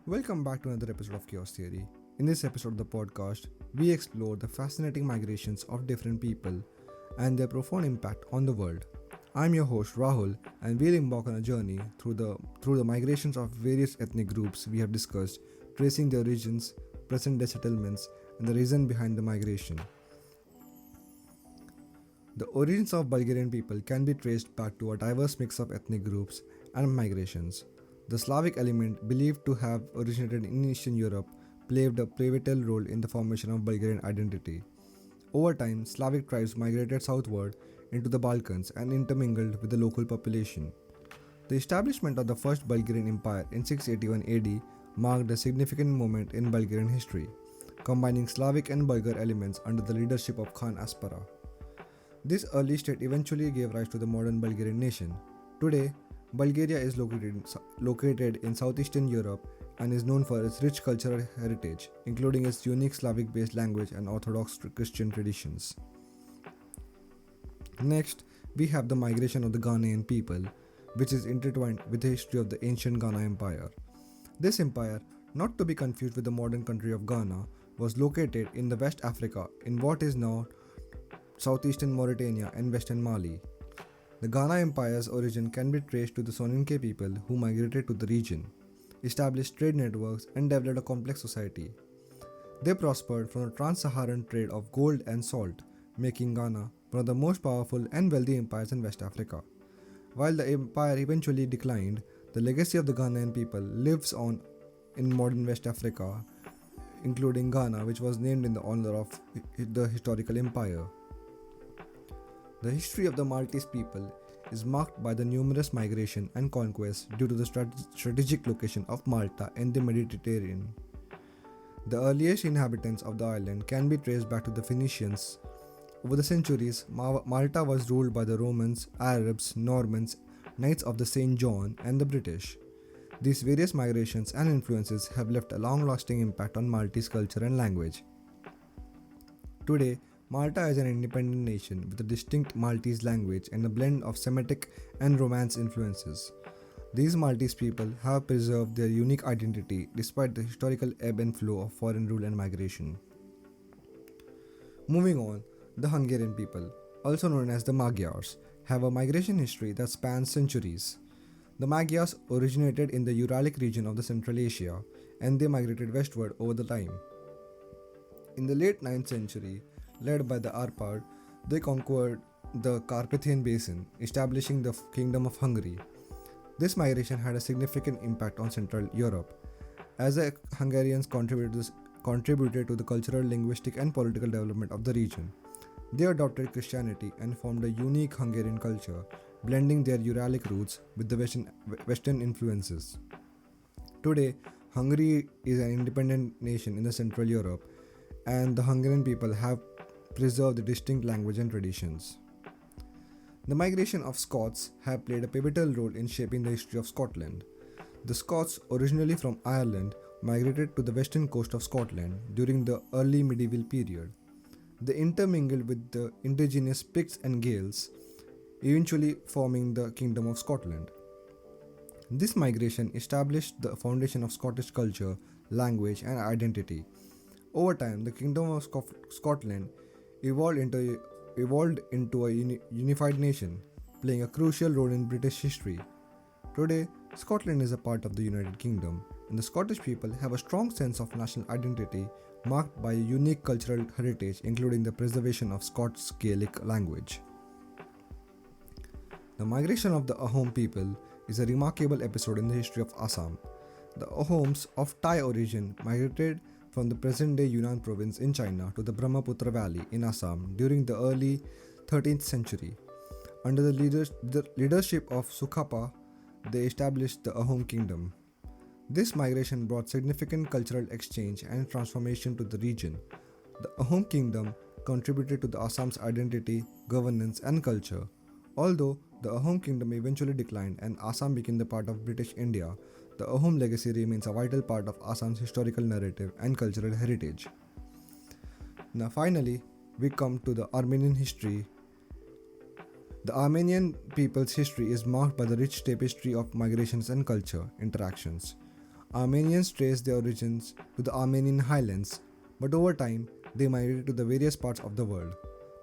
Welcome back to another episode of Chaos Theory. In this episode of the podcast, we explore the fascinating migrations of different people and their profound impact on the world. I'm your host Rahul, and we'll embark on a journey through the migrations of various ethnic groups we have discussed, tracing their origins, present-day settlements, and the reason behind the migration. The origins of Bulgarian people can be traced back to a diverse mix of ethnic groups and migrations. The Slavic element, believed to have originated in Eastern Europe, played a pivotal role in the formation of Bulgarian identity. Over time, Slavic tribes migrated southward into the Balkans and intermingled with the local population. The establishment of the First Bulgarian Empire in 681 AD marked a significant moment in Bulgarian history, combining Slavic and Bulgar elements under the leadership of Khan Aspara. This early state eventually gave rise to the modern Bulgarian nation. Today, Bulgaria is located in southeastern Europe and is known for its rich cultural heritage, including its unique Slavic-based language and Orthodox Christian traditions. Next, we have the migration of the Ghanaian people, which is intertwined with the history of the ancient Ghana Empire. This empire, not to be confused with the modern country of Ghana, was located in the West Africa in what is now southeastern Mauritania and western Mali. The Ghana Empire's origin can be traced to the Soninke people who migrated to the region, established trade networks, and developed a complex society. They prospered from the trans-Saharan trade of gold and salt, making Ghana one of the most powerful and wealthy empires in West Africa. While the empire eventually declined, the legacy of the Ghanaian people lives on in modern West Africa, including Ghana, which was named in the honor of the historical empire. The history of the Maltese people is marked by the numerous migration and conquests due to the strategic location of Malta in the Mediterranean. The earliest inhabitants of the island can be traced back to the Phoenicians. Over the centuries, Malta was ruled by the Romans, Arabs, Normans, Knights of the St. John, and the British. These various migrations and influences have left a long-lasting impact on Maltese culture and language. Today, Malta is an independent nation with a distinct Maltese language and a blend of Semitic and Romance influences. These Maltese people have preserved their unique identity despite the historical ebb and flow of foreign rule and migration. Moving on, the Hungarian people, also known as the Magyars, have a migration history that spans centuries. The Magyars originated in the Uralic region of the Central Asia, and they migrated westward over the time. In the late 9th century, led by the Arpad, they conquered the Carpathian Basin, establishing the Kingdom of Hungary. This migration had a significant impact on Central Europe, as the Hungarians contributed to the cultural, linguistic, and political development of the region. They adopted Christianity and formed a unique Hungarian culture, blending their Uralic roots with the Western influences. Today, Hungary is an independent nation in the Central Europe, and the Hungarian people have preserved the distinct language and traditions. The migration of Scots have played a pivotal role in shaping the history of Scotland. The Scots, originally from Ireland, migrated to the western coast of Scotland during the early medieval period. They intermingled with the indigenous Picts and Gaels, eventually forming the Kingdom of Scotland. This migration established the foundation of Scottish culture, language, and identity. Over time, the Kingdom of Scotland evolved into a unified nation, playing a crucial role in British history. Today, Scotland is a part of the United Kingdom, and the Scottish people have a strong sense of national identity marked by a unique cultural heritage, including the preservation of Scots Gaelic language. The migration of the Ahom people is a remarkable episode in the history of Assam. The Ahoms, of Thai origin, migrated from the present-day Yunnan province in China to the Brahmaputra Valley in Assam during the early 13th century. Under the leadership of Sukhapa, they established the Ahom kingdom. This migration brought significant cultural exchange and transformation to the region. The Ahom kingdom contributed to the Assam's identity, governance, and culture. Although the Ahom kingdom eventually declined and Assam became the part of British India, the Ahom legacy remains a vital part of Assam's historical narrative and cultural heritage. Now finally, we come to the Armenian history. The Armenian people's history is marked by the rich tapestry of migrations and culture interactions. Armenians trace their origins to the Armenian highlands, but over time they migrated to the various parts of the world.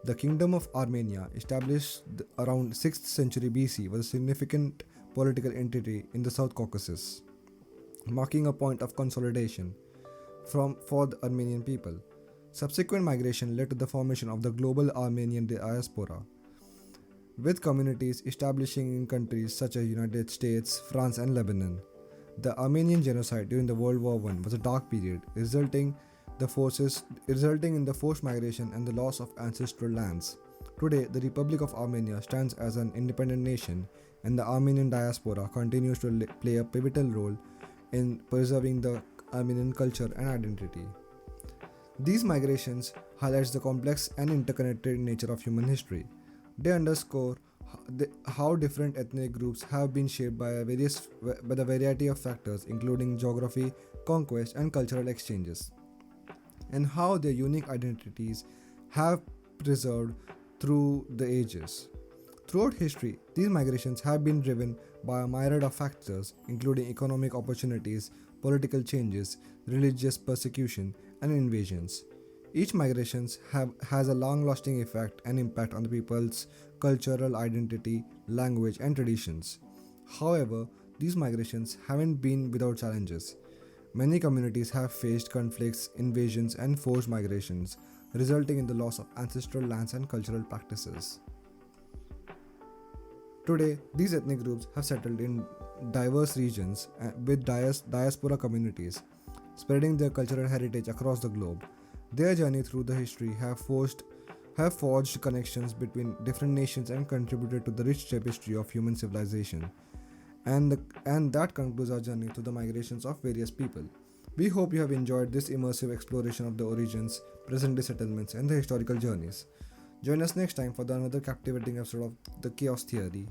The Kingdom of Armenia, established around 6th century BC, was a significant political entity in the South Caucasus, marking a point of consolidation for the Armenian people. Subsequent migration led to the formation of the global Armenian diaspora, with communities establishing in countries such as United States, France, and Lebanon. The Armenian genocide during the World War I was a dark period, resulting in the forced migration and the loss of ancestral lands. Today, the Republic of Armenia stands as an independent nation, and the Armenian diaspora continues to play a pivotal role in preserving the Armenian culture and identity. These migrations highlights the complex and interconnected nature of human history. They underscore how different ethnic groups have been shaped by the variety of factors, including geography, conquest, and cultural exchanges, and how their unique identities have preserved through the ages. Throughout history, these migrations have been driven by a myriad of factors, including economic opportunities, political changes, religious persecution, and invasions. Each migration has a long-lasting effect and impact on the people's cultural identity, language, and traditions. However, these migrations haven't been without challenges. Many communities have faced conflicts, invasions, and forced migrations, resulting in the loss of ancestral lands and cultural practices. Today, these ethnic groups have settled in diverse regions with diaspora communities, spreading their cultural heritage across the globe. Their journey through the history have forged connections between different nations and contributed to the rich tapestry of human civilization. And that concludes our journey through the migrations of various people. We hope you have enjoyed this immersive exploration of the origins, present-day settlements, and the historical journeys. Join us next time for another captivating episode of The Chaos Theory.